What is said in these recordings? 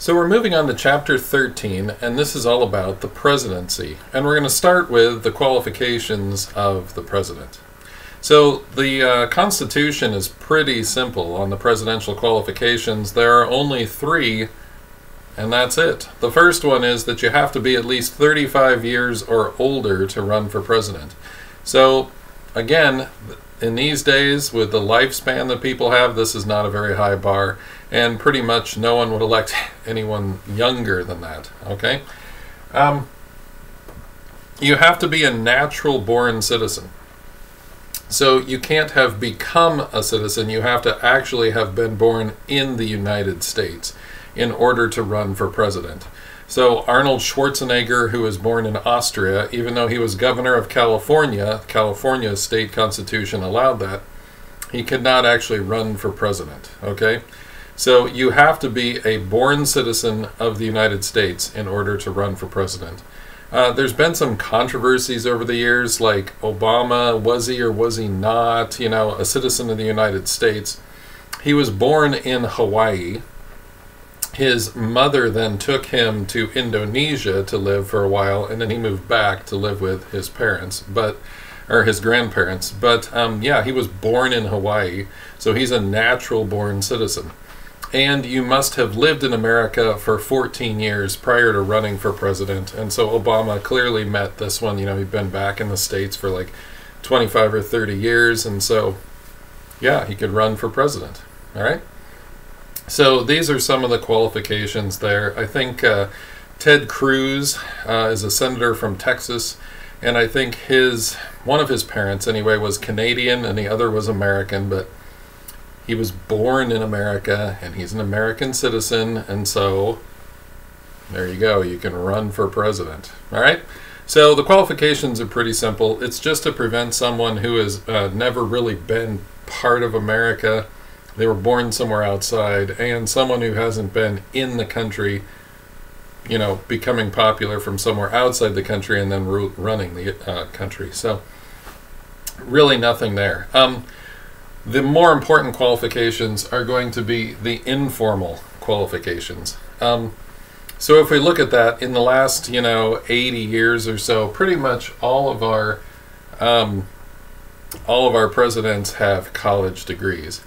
So we're moving on to chapter 13, and this is all about the presidency. And we're going to start with the qualifications of the president. So the Constitution is pretty simple on the presidential qualifications. There are only three, and that's it. The first one is that you have to be at least 35 years or older to run for president. So again, in these days, with the lifespan that people have, this is not a very high bar, and pretty much no one would elect anyone younger than that, okay? You have to be a natural-born citizen. So you can't have become a citizen, you have to actually have been born in the United States in order to run for president. So Arnold Schwarzenegger, who was born in Austria, even though he was governor of California, California's state constitution allowed that, he could not actually run for president, okay? So you have to be a born citizen of the United States in order to run for president. There's been some controversies over the years, like Obama, was he or was he not, you know, a citizen of the United States? He was born in Hawaii. His mother then took him to Indonesia to live for a while, and then he moved back to live with his parents, or his grandparents. But yeah, he was born in Hawaii, so he's a natural-born citizen. And you must have lived in America for 14 years prior to running for president, and so Obama clearly met this one. You know, he'd been back in the States for like 25 or 30 years, and so yeah, he could run for president. All right? So these are some of the qualifications there. I think Ted Cruz is a senator from Texas, and I think one of his parents anyway was Canadian and the other was American, but he was born in America and he's an American citizen, and so there you go, you can run for president. All right? So the qualifications are pretty simple. It's just to prevent someone who has never really been part of America, they were born somewhere outside, and someone who hasn't been in the country, you know, becoming popular from somewhere outside the country and then running the country. So really nothing there. The more important qualifications are going to be the informal qualifications. So if we look at that, in the last, 80 years or so, pretty much all of our presidents have college degrees.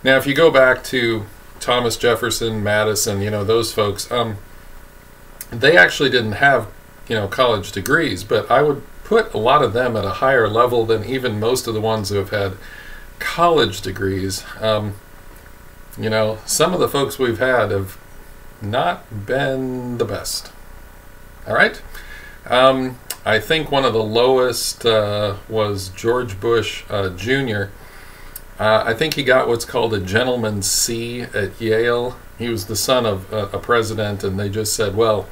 Now, if you go back to Thomas Jefferson, Madison, those folks, they actually didn't have, college degrees, but I would put a lot of them at a higher level than even most of the ones who have had college degrees. Some of the folks we've had have not been the best. All right? I think one of the lowest was George Bush Jr. I think he got what's called a gentleman's C at Yale. He was the son of a president, and they just said, well,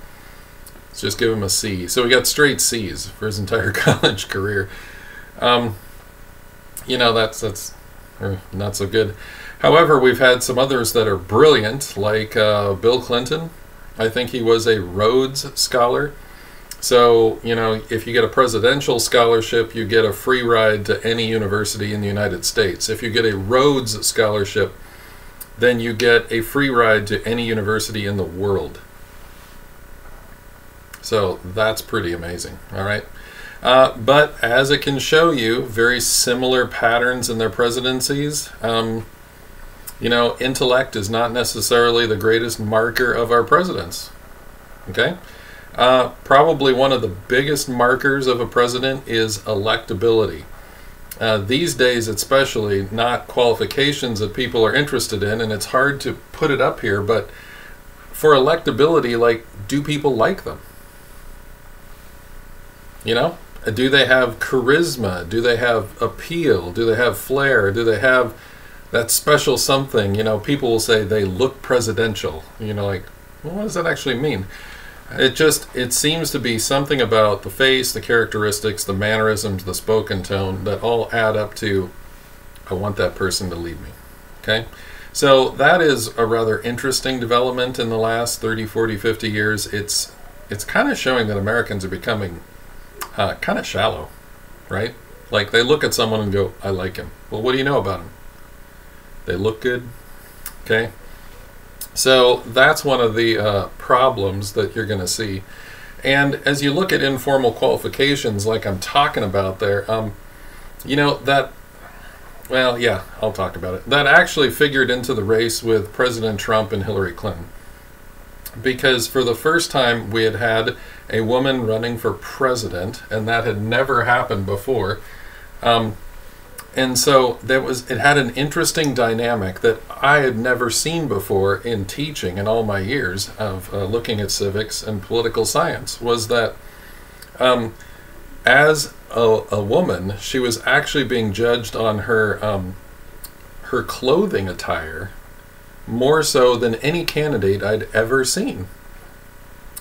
let's just give him a C. So he got straight C's for his entire college career. That's not so good. However, we've had some others that are brilliant, like Bill Clinton. I think he was a Rhodes Scholar. So, if you get a presidential scholarship, you get a free ride to any university in the United States. If you get a Rhodes Scholarship, then you get a free ride to any university in the world. So that's pretty amazing, all right? But as it can show you, very similar patterns in their presidencies. Intellect is not necessarily the greatest marker of our presidents, okay? Probably one of the biggest markers of a president is electability. These days, especially, not qualifications that people are interested in, and it's hard to put it up here, but for electability, like, do people like them? Do they have charisma? Do they have appeal? Do they have flair? Do they have that special something? People will say they look presidential. Like, well, what does that actually mean? It seems to be something about the face, the characteristics, the mannerisms, the spoken tone that all add up to, I want that person to lead me. Okay? So that is a rather interesting development in the last 30, 40, 50 years. It's kind of showing that Americans are becoming kind of shallow, right? Like, they look at someone and go, I like him. Well, what do you know about him? They look good, okay? So that's one of the problems that you're going to see. And as you look at informal qualifications, like I'm talking about there, you know, that, well, yeah, I'll talk about it. That actually figured into the race with President Trump and Hillary Clinton. Because for the first time, we had had a woman running for president, and that had never happened before. And so it had an interesting dynamic that I had never seen before in teaching in all my years of looking at civics and political science, was that as a woman, she was actually being judged on her clothing attire more so than any candidate I'd ever seen.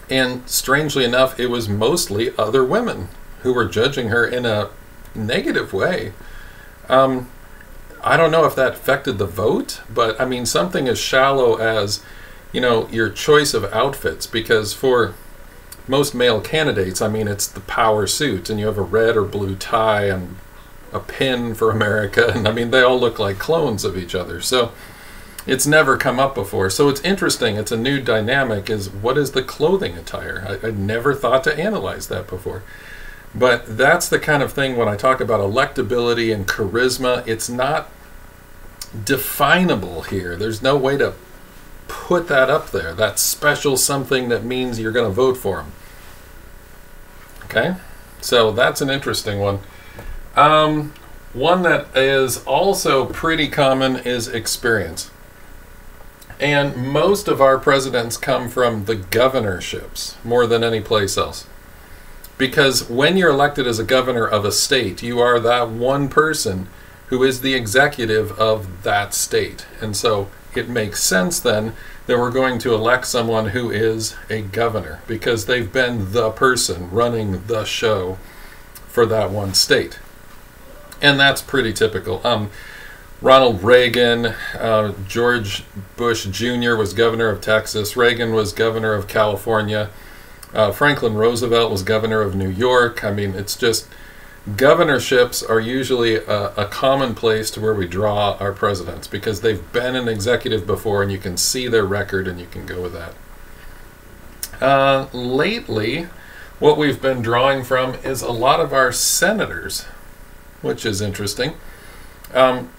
And strangely enough, it was mostly other women who were judging her in a negative way. I don't know if that affected the vote, but I mean, something as shallow as, you know, your choice of outfits, because for most male candidates, I mean, it's the power suit, and you have a red or blue tie and a pin for America, and I mean, they all look like clones of each other. So it's never come up before. So it's interesting. It's a new dynamic, is what is the clothing attire? I never thought to analyze that before. But that's the kind of thing when I talk about electability and charisma, it's not definable here. There's no way to put that up there. That special something that means you're going to vote for him. Okay? So that's an interesting one. One that is also pretty common is experience. And most of our presidents come from the governorships more than any place else. Because when you're elected as a governor of a state, you are that one person who is the executive of that state. And so it makes sense then that we're going to elect someone who is a governor, because they've been the person running the show for that one state. And that's pretty typical. Ronald Reagan, George Bush Jr. was governor of Texas. Reagan was governor of California. Franklin Roosevelt was governor of New York. I mean, it's just, governorships are usually a common place to where we draw our presidents, because they've been an executive before and you can see their record and you can go with that. Lately, what we've been drawing from is a lot of our senators, which is interesting.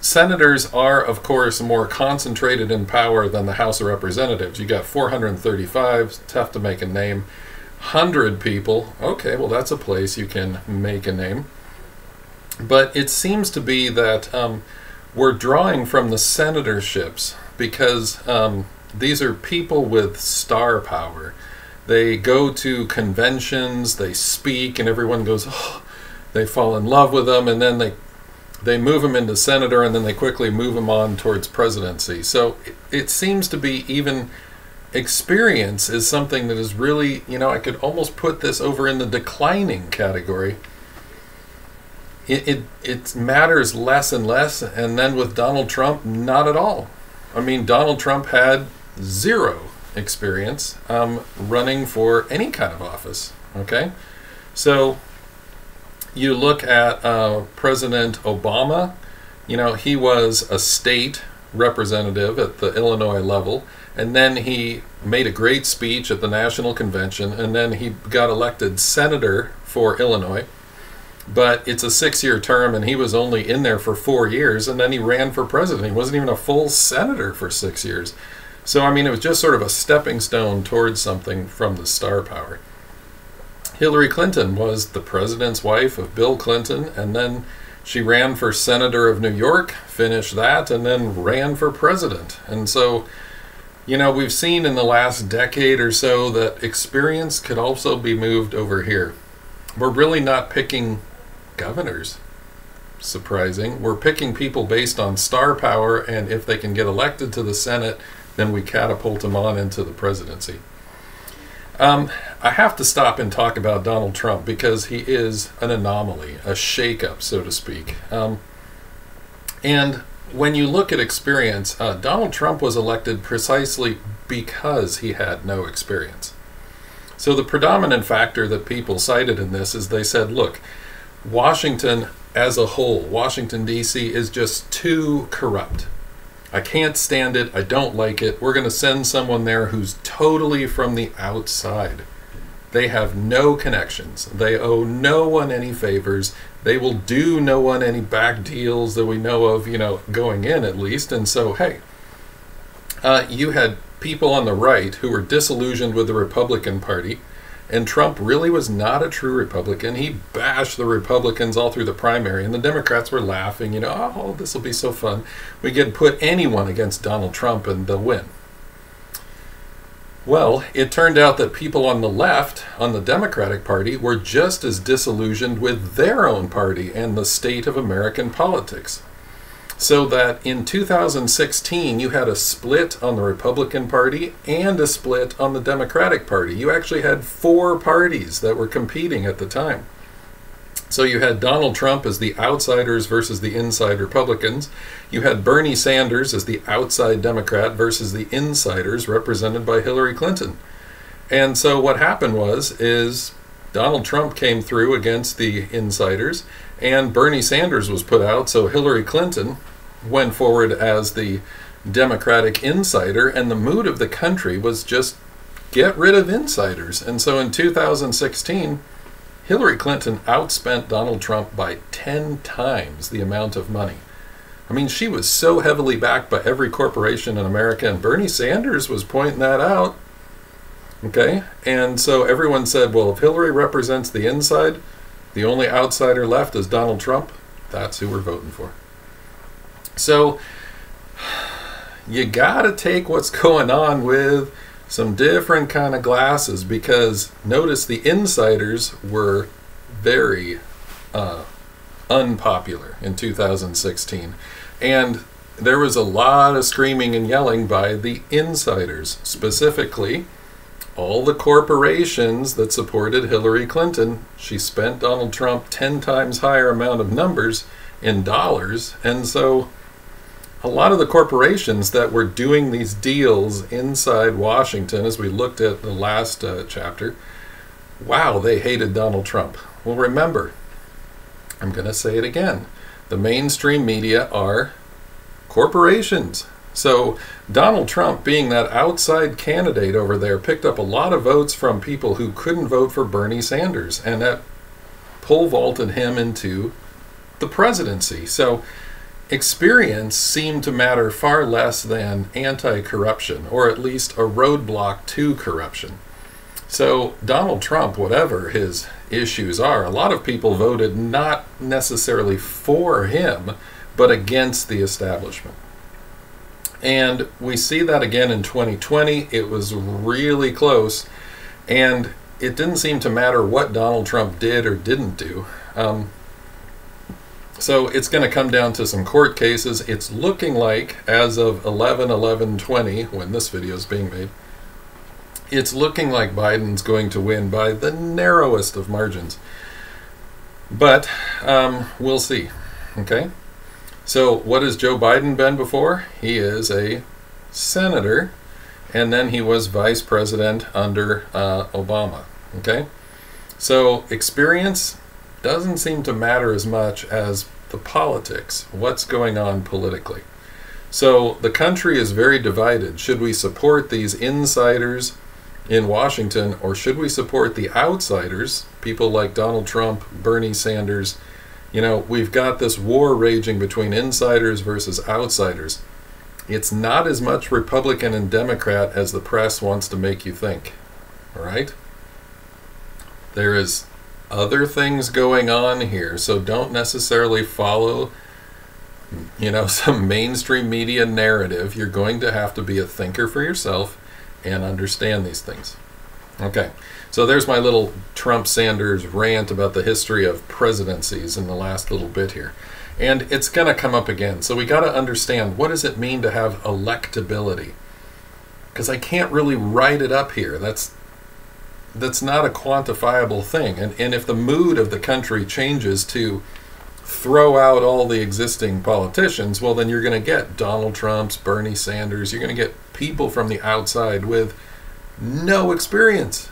Senators are, of course, more concentrated in power than the House of Representatives. You got 435, tough to make a name. 100 people, okay, well, that's a place you can make a name. But it seems to be that we're drawing from the senatorships because these are people with star power. They go to conventions, they speak, and everyone goes, oh, they fall in love with them, and then they move them into senator, and then they quickly move them on towards presidency. So it seems to be even experience is something that is really, you know, I could almost put this over in the declining category. It matters less and less, and then with Donald Trump, not at all. I mean, Donald Trump had zero experience running for any kind of office, okay? So you look at President Obama, you know, he was a state representative at the Illinois level, and then he made a great speech at the National Convention, and then he got elected senator for Illinois. But it's a 6-year term, and he was only in there for 4 years, and then he ran for president. He wasn't even a full senator for 6 years. So, I mean, it was just sort of a stepping stone towards something from the star power. Hillary Clinton was the president's wife of Bill Clinton, and then she ran for senator of New York, finished that, and then ran for president. And so, you know, we've seen in the last decade or so that experience could also be moved over here. We're really not picking governors. Surprising. We're picking people based on star power, and if they can get elected to the Senate, then we catapult them on into the presidency. I have to stop and talk about Donald Trump because he is an anomaly, a shakeup, so to speak. And when you look at experience, Donald Trump was elected precisely because he had no experience. So the predominant factor that people cited in this is they said, look, Washington as a whole, Washington, D.C. is just too corrupt. I can't stand it. I don't like it. We're going to send someone there who's totally from the outside. They have no connections. They owe no one any favors. They will do no one any back deals that we know of, going in at least. And so, hey, you had people on the right who were disillusioned with the Republican Party, and Trump really was not a true Republican. He bashed the Republicans all through the primary, and the Democrats were laughing, oh, this will be so fun. We could put anyone against Donald Trump and they'll win. Well, it turned out that people on the left, on the Democratic Party, were just as disillusioned with their own party and the state of American politics. So that in 2016, you had a split on the Republican Party and a split on the Democratic Party. You actually had 4 parties that were competing at the time. So you had Donald Trump as the outsiders versus the inside Republicans. You had Bernie Sanders as the outside Democrat versus the insiders represented by Hillary Clinton. And so what happened is Donald Trump came through against the insiders, and Bernie Sanders was put out, so Hillary Clinton went forward as the Democratic insider, and the mood of the country was just get rid of insiders. And so in 2016, Hillary Clinton outspent Donald Trump by 10 times the amount of money. I mean, she was so heavily backed by every corporation in America, and Bernie Sanders was pointing that out. Okay, and so everyone said, well, if Hillary represents the inside, the only outsider left is Donald Trump. That's who we're voting for. So you gotta take what's going on with some different kind of glasses, because notice the insiders were very unpopular in 2016, and there was a lot of screaming and yelling by the insiders, specifically all the corporations that supported Hillary Clinton. She spent Donald Trump 10 times higher amount of numbers in dollars, and so a lot of the corporations that were doing these deals inside Washington, as we looked at the last chapter, wow, they hated Donald Trump. Well, remember, I'm going to say it again, the mainstream media are corporations. So Donald Trump, being that outside candidate over there, picked up a lot of votes from people who couldn't vote for Bernie Sanders, and that pole vaulted him into the presidency. So experience seemed to matter far less than anti-corruption, or at least a roadblock to corruption. So Donald Trump, whatever his issues are, a lot of people voted not necessarily for him, but against the establishment. And we see that again in 2020. It was really close, and it didn't seem to matter what Donald Trump did or didn't do. So it's going to come down to some court cases. It's looking like, as of 11/11/20, when this video is being made, it's looking like Biden's going to win by the narrowest of margins. But we'll see. Okay? So what has Joe Biden been before? He is a senator, and then he was vice president under Obama. Okay? So experience doesn't seem to matter as much as the politics, what's going on politically. So the country is very divided. Should we support these insiders in Washington, or should we support the outsiders, people like Donald Trump, Bernie Sanders? We've got this war raging between insiders versus outsiders. It's not as much Republican and Democrat as the press wants to make you think. All right? There is other things going on here, so don't necessarily follow, some mainstream media narrative. You're going to have to be a thinker for yourself and understand these things. Okay, so there's my little Trump-Sanders rant about the history of presidencies in the last little bit here. And it's going to come up again. So we got to understand, what does it mean to have electability? Because I can't really write it up here. That's not a quantifiable thing. And if the mood of the country changes to throw out all the existing politicians, well, then you're going to get Donald Trump's, Bernie Sanders. You're going to get people from the outside with no experience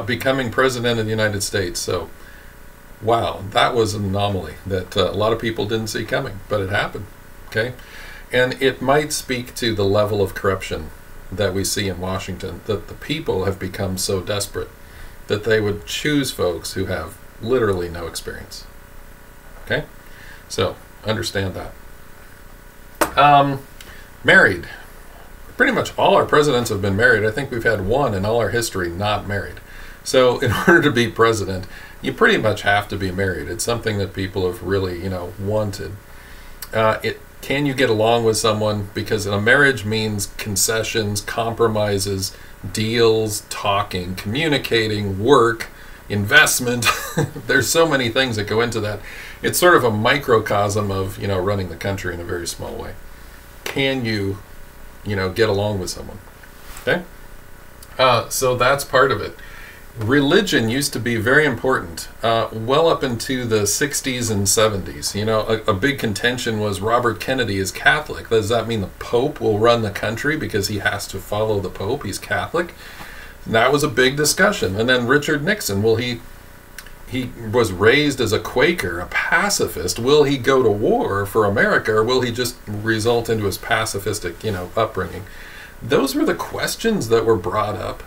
becoming president of the United States. So, wow, that was an anomaly that a lot of people didn't see coming, but it happened. Okay, And it might speak to the level of corruption that we see in Washington, that the people have become so desperate that they would choose folks who have literally no experience. Okay? So, understand that. Married. Pretty much all our presidents have been married. I think we've had one in all our history not married. So, in order to be president, you pretty much have to be married. It's something that people have really, wanted. Can you get along with someone? Because a marriage means concessions, compromises, deals, talking, communicating, work, investment. There's so many things that go into that. It's sort of a microcosm of, running the country in a very small way. Can you, get along with someone? Okay? So that's part of it. Religion used to be very important, well up into the 60s and 70s. A big contention was Robert Kennedy is Catholic. Does that mean the Pope will run the country because he has to follow the Pope? He's Catholic. And that was a big discussion. And then Richard Nixon, he was raised as a Quaker, a pacifist. Will he go to war for America, or will he just result into his pacifistic, upbringing? Those were the questions that were brought up.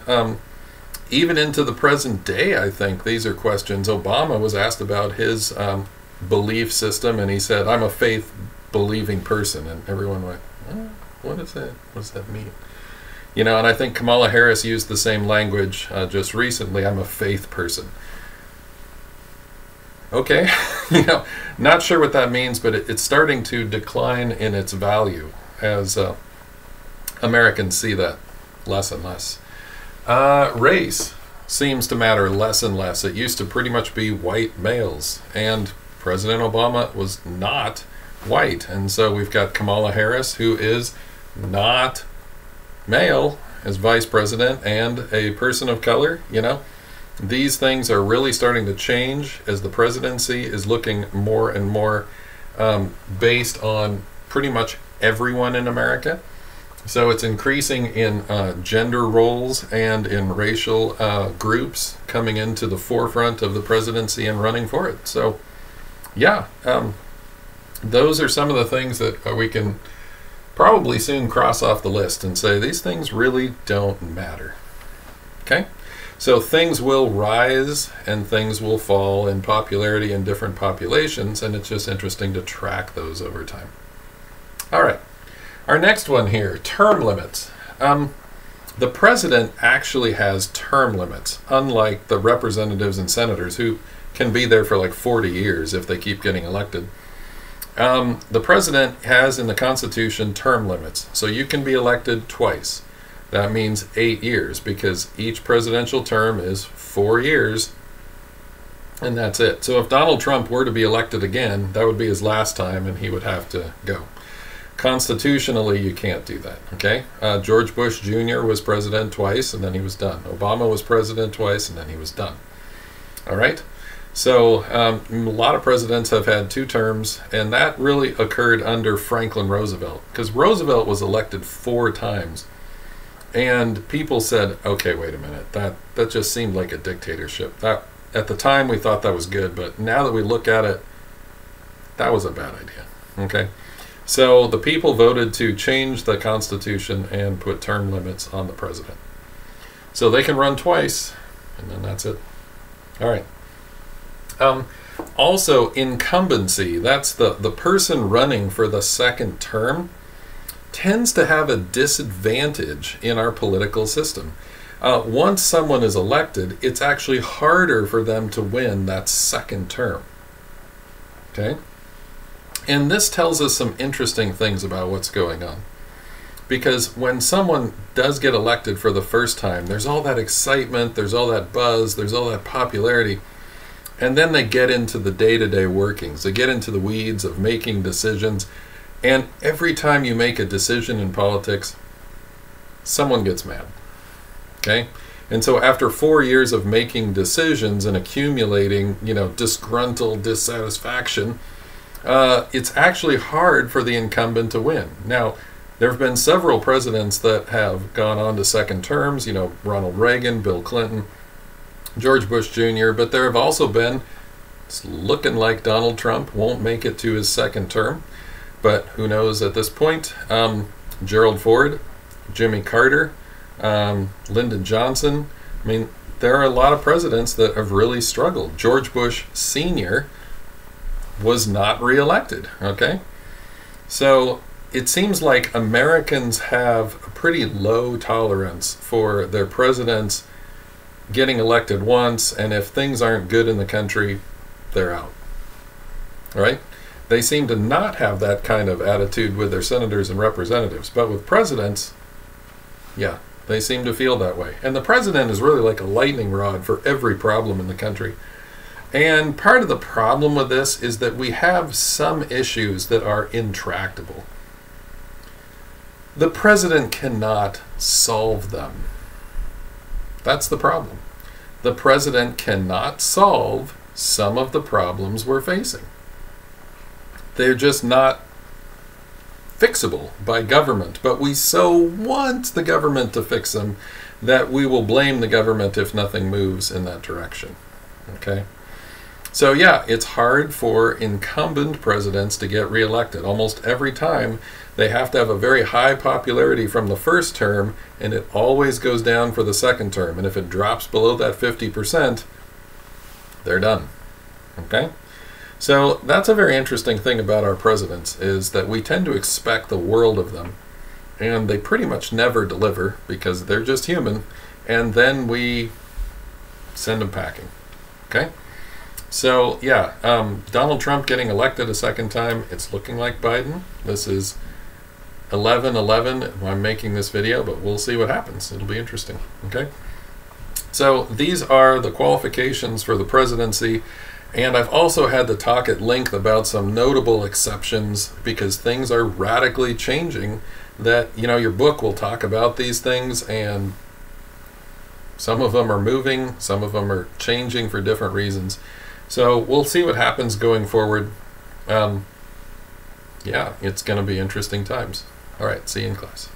Even into the present day, I think these are questions. Obama was asked about his belief system, and he said, "I'm a faith-believing person." And everyone went, what is that? What does that mean? And I think Kamala Harris used the same language just recently. "I'm a faith person." Okay, not sure what that means, but it's starting to decline in its value as Americans see that less and less. Race seems to matter less and less. It used to pretty much be white males, and President Obama was not white, and so we've got Kamala Harris, who is not male, as vice president, and a person of color. These things are really starting to change as the presidency is looking more and more based on pretty much everyone in America. So it's increasing in gender roles and in racial groups coming into the forefront of the presidency and running for it. So, yeah, those are some of the things that we can probably soon cross off the list and say these things really don't matter. Okay? So things will rise and things will fall in popularity in different populations, and it's just interesting to track those over time. All right. Our next one here, term limits. The president actually has term limits, unlike the representatives and senators who can be there for like 40 years if they keep getting elected. The president has in the Constitution term limits, so you can be elected twice. That means 8 years, because each presidential term is 4 years, and that's it. So if Donald Trump were to be elected again, that would be his last time, and he would have to go. Constitutionally, you can't do that, okay? George Bush Jr. was president twice, and then he was done. Obama was president twice, and then he was done. All right? So a lot of presidents have had 2 terms, and that really occurred under Franklin Roosevelt, because Roosevelt was elected 4 times. And people said, okay, wait a minute, that just seemed like a dictatorship. That, at the time, we thought that was good, but now that we look at it, that was a bad idea, okay? So the people voted to change the Constitution and put term limits on the president. So they can run twice, and then that's it. All right. Also, incumbency, that's the person running for the second term, tends to have a disadvantage in our political system. Once someone is elected, it's actually harder for them to win that second term. Okay? And this tells us some interesting things about what's going on. Because when someone does get elected for the first time, there's all that excitement, there's all that buzz, there's all that popularity, and then they get into the day-to-day workings. They get into the weeds of making decisions, and every time you make a decision in politics, someone gets mad. Okay? And so after 4 years of making decisions and accumulating, disgruntled dissatisfaction, it's actually hard for the incumbent to win. Now, there have been several presidents that have gone on to second terms, Ronald Reagan, Bill Clinton, George Bush Jr., but there have also been, it's looking like Donald Trump won't make it to his second term. but who knows at this point. Gerald Ford, Jimmy Carter, Lyndon Johnson. I mean, there are a lot of presidents that have really struggled. George Bush Sr. was not reelected, okay? So it seems like Americans have a pretty low tolerance for their presidents getting elected once, and if things aren't good in the country, they're out, right? They seem to not have that kind of attitude with their senators and representatives, but with presidents, yeah, they seem to feel that way. And the president is really like a lightning rod for every problem in the country. And part of the problem with this is that we have some issues that are intractable. The president cannot solve them. That's the problem. The president cannot solve some of the problems we're facing. They're just not fixable by government, but we so want the government to fix them that we will blame the government if nothing moves in that direction. Okay? So yeah, it's hard for incumbent presidents to get reelected. Almost every time they have to have a very high popularity from the first term, and it always goes down for the second term. And if it drops below that 50%, they're done. Okay? So that's a very interesting thing about our presidents, is that we tend to expect the world of them, and they pretty much never deliver because they're just human, and then we send them packing. Okay? So yeah, Donald Trump getting elected a second time, it's looking like Biden. This is 11/11 when I'm making this video, but we'll see what happens. It'll be interesting. Okay? So these are the qualifications for the presidency. And I've also had to talk at length about some notable exceptions, because things are radically changing that, you know, your book will talk about these things, and some of them are moving, some of them are changing for different reasons. So we'll see what happens going forward. Yeah, it's going to be interesting times. All right, see you in class.